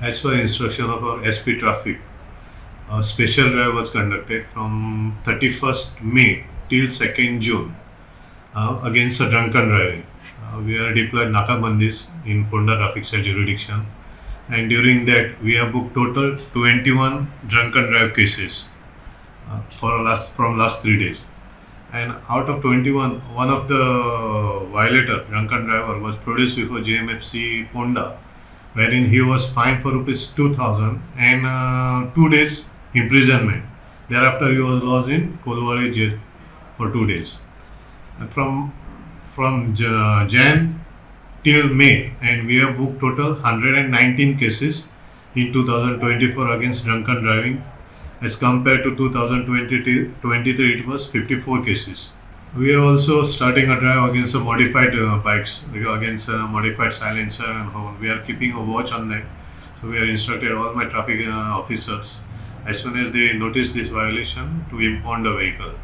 As per instruction of our SP Traffic, a special drive was conducted from 31st May till 2nd June against a drunken driving. We are deployed Nakabandis in Ponda Traffic jurisdiction, and during that we have booked total 21 drunken drive cases from last 3 days. And out of 21, one of the violator, drunken driver, was produced before JMFC Ponda, wherein he was fined for rupees 2000 and 2 days imprisonment. Thereafter, he was lodged in Kolwale jail for 2 days. And from Jan till May, and we have booked total 119 cases in 2024 against drunken driving. As compared to 2023, it was 54 cases. We are also starting a drive against the modified bikes, against modified silencer and horn. We are keeping a watch on that. So we are instructed all my traffic officers, as soon as they notice this violation, to impound the vehicle.